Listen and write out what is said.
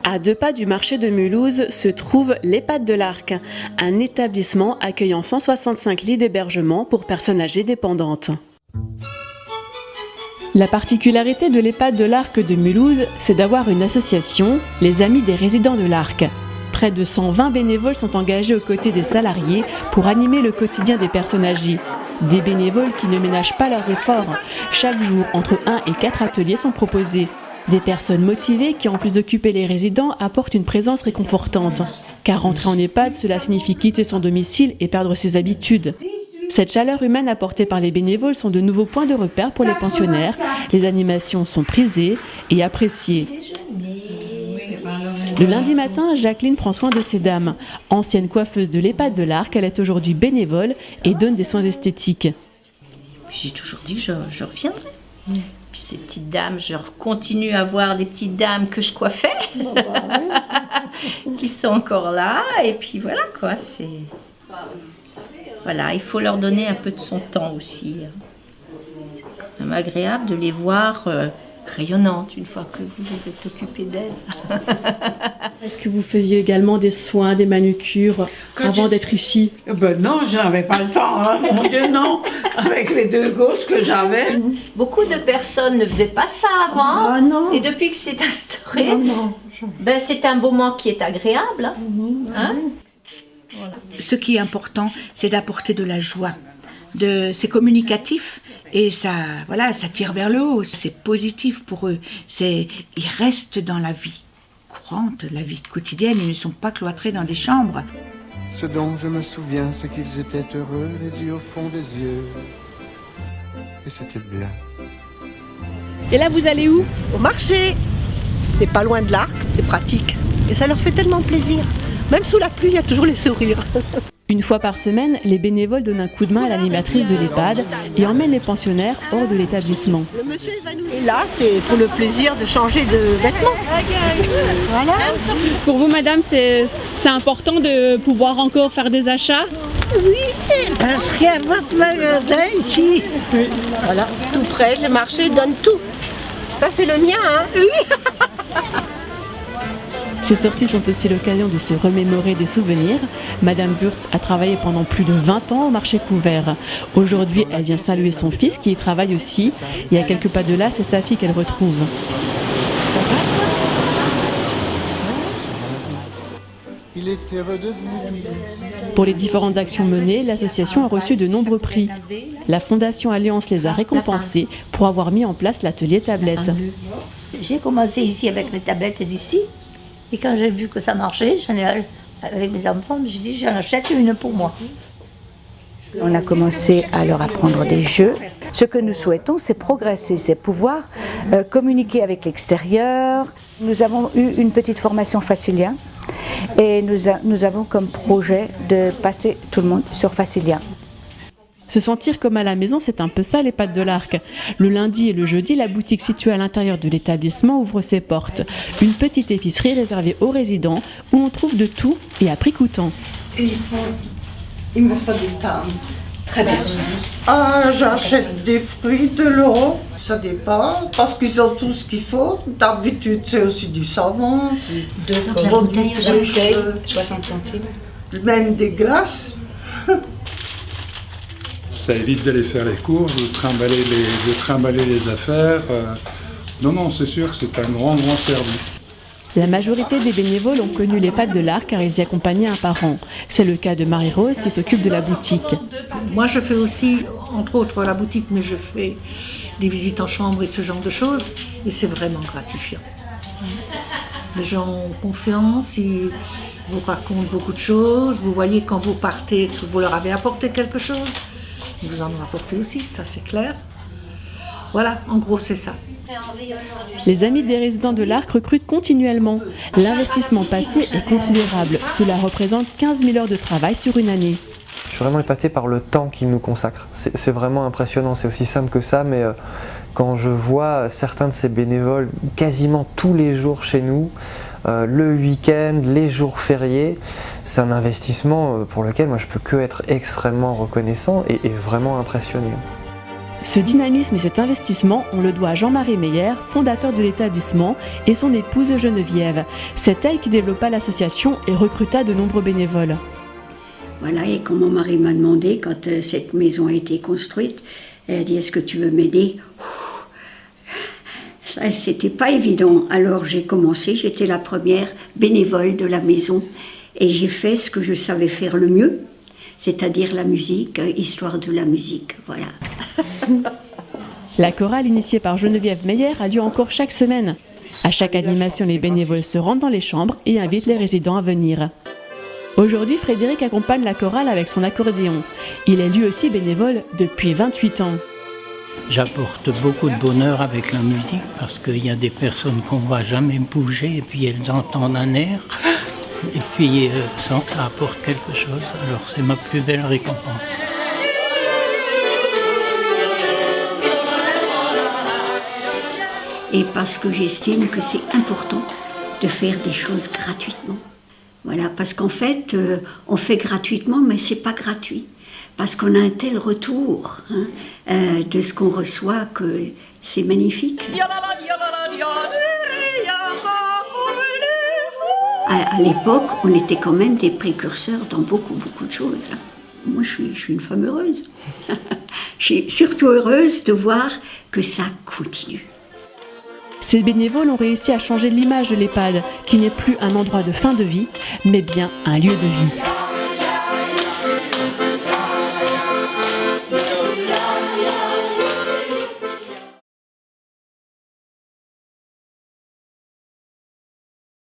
À 2 pas du marché de Mulhouse se trouve l'EHPAD de l'Arc, un établissement accueillant 165 lits d'hébergement pour personnes âgées dépendantes. La particularité de l'EHPAD de l'Arc de Mulhouse, c'est d'avoir une association, les Amis des résidents de l'Arc. Près de 120 bénévoles sont engagés aux côtés des salariés pour animer le quotidien des personnes âgées. Des bénévoles qui ne ménagent pas leurs efforts. Chaque jour, entre 1 et 4 ateliers sont proposés. Des personnes motivées qui, en plus d'occuper les résidents, apportent une présence réconfortante. Car rentrer en EHPAD, cela signifie quitter son domicile et perdre ses habitudes. Cette chaleur humaine apportée par les bénévoles sont de nouveaux points de repère pour les pensionnaires. Les animations sont prisées et appréciées. Le lundi matin, Jacqueline prend soin de ces dames. Ancienne coiffeuse de l'EHPAD de l'Arc, elle est aujourd'hui bénévole et donne des soins esthétiques. J'ai toujours dit que je reviendrai. Puis ces petites dames, je continue à voir des petites dames que je coiffais, qui sont encore là. Et puis voilà quoi, voilà, il faut leur donner un peu de son temps aussi. C'est quand même agréable de les voir rayonnantes une fois que vous vous êtes occupé d'elles. Est-ce que vous faisiez également des soins, des manucures avant d'être ici? Ben non, je n'avais pas le temps, hein, mon Dieu, non. Avec les 2 gosses que j'avais. Beaucoup de personnes ne faisaient pas ça avant. Ah non. Et depuis que c'est instauré, Non. ben, c'est un moment qui est agréable. Hein? Voilà. Ce qui est important, c'est d'apporter de la joie. C'est communicatif et ça tire vers le haut. C'est positif pour eux. Ils restent dans la vie courante, la vie quotidienne. Ils ne sont pas cloîtrés dans des chambres. Ce dont je me souviens, c'est qu'ils étaient heureux, les yeux au fond des yeux. Et c'était bien. Et là, vous allez où? Au marché. C'est pas loin de l'Arc, c'est pratique. Et ça leur fait tellement plaisir. Même sous la pluie, il y a toujours les sourires. Une fois par semaine, les bénévoles donnent un coup de main à l'animatrice de l'EHPAD et emmènent les pensionnaires hors de l'établissement. Et là, c'est pour le plaisir de changer de vêtements. Voilà. Pour vous, madame, c'est important de pouvoir encore faire des achats? Oui, parce qu'il y a votre magasin ici. Oui. Voilà, tout près, le marché donne tout. Ça, c'est le mien, hein? Oui. Ces sorties sont aussi l'occasion de se remémorer des souvenirs. Madame Wurtz a travaillé pendant plus de 20 ans au marché couvert. Aujourd'hui, elle vient saluer son fils qui y travaille aussi. Et à quelques pas de là, c'est sa fille qu'elle retrouve. Pour les différentes actions menées, l'association a reçu de nombreux prix. La Fondation Alliance les a récompensés pour avoir mis en place l'atelier tablette. J'ai commencé ici avec les tablettes ici. Et quand j'ai vu que ça marchait, avec mes enfants, j'ai dit j'en achète une pour moi. On a commencé à leur apprendre des jeux. Ce que nous souhaitons, c'est progresser, c'est pouvoir communiquer avec l'extérieur. Nous avons eu une petite formation Facilia et nous avons comme projet de passer tout le monde sur Facilia. Se sentir comme à la maison, c'est un peu ça l'EHPAD de l'Arc. Le lundi et le jeudi, la boutique située à l'intérieur de l'établissement ouvre ses portes. Une petite épicerie réservée aux résidents où on trouve de tout et à prix coûtant. Il me faut du pain. Très bien. Ah, j'achète des fruits de l'euro. Ça dépend, parce qu'ils ont tout ce qu'il faut. D'habitude, c'est aussi du savon, de bouteille, 60 centimes. Même des glaces. Ça évite d'aller faire les courses, de trimballer les affaires. Non, c'est sûr que c'est un grand service. La majorité des bénévoles ont connu l'EHPAD de l'Arc car ils y accompagnaient un parent. C'est le cas de Marie-Rose qui s'occupe de la boutique. Moi, je fais aussi, entre autres, la boutique, mais je fais des visites en chambre et ce genre de choses. Et c'est vraiment gratifiant. Les gens ont confiance, ils vous racontent beaucoup de choses. Vous voyez quand vous partez que vous leur avez apporté quelque chose. Vous en apportez aussi, ça c'est clair. Voilà, en gros c'est ça. Les Amis des résidents de l'Arc recrutent continuellement. L'investissement passé est considérable. Cela représente 15 000 heures de travail sur une année. Je suis vraiment épaté par le temps qu'ils nous consacrent. C'est vraiment impressionnant, c'est aussi simple que ça, mais quand je vois certains de ces bénévoles quasiment tous les jours chez nous, le week-end, les jours fériés, c'est un investissement pour lequel moi je peux que être extrêmement reconnaissant et vraiment impressionné. Ce dynamisme et cet investissement, on le doit à Jean-Marie Meyer, fondateur de l'établissement, et son épouse Geneviève. C'est elle qui développa l'association et recruta de nombreux bénévoles. Voilà, et quand mon mari m'a demandé, quand cette maison a été construite, elle a dit « Est-ce que tu veux m'aider ?» Ça, c'était pas évident. Alors j'ai commencé, j'étais la première bénévole de la maison, et j'ai fait ce que je savais faire le mieux, c'est-à-dire la musique, histoire de la musique, voilà. La chorale initiée par Geneviève Meyer a lieu encore chaque semaine. À chaque animation, les bénévoles se rendent dans les chambres et invitent les résidents à venir. Aujourd'hui, Frédéric accompagne la chorale avec son accordéon. Il est lui aussi bénévole depuis 28 ans. J'apporte beaucoup de bonheur avec la musique parce qu'il y a des personnes qu'on ne voit jamais bouger et puis elles entendent un air et puis sentent que ça apporte quelque chose. Alors c'est ma plus belle récompense. Et parce que j'estime que c'est important de faire des choses gratuitement. Voilà, parce qu'en fait, on fait gratuitement, mais c'est pas gratuit. Parce qu'on a un tel retour de ce qu'on reçoit que c'est magnifique. À l'époque, on était quand même des précurseurs dans beaucoup de choses. Moi, je suis une femme heureuse. Je suis surtout heureuse de voir que ça continue. Ces bénévoles ont réussi à changer l'image de l'EHPAD, qui n'est plus un endroit de fin de vie, mais bien un lieu de vie.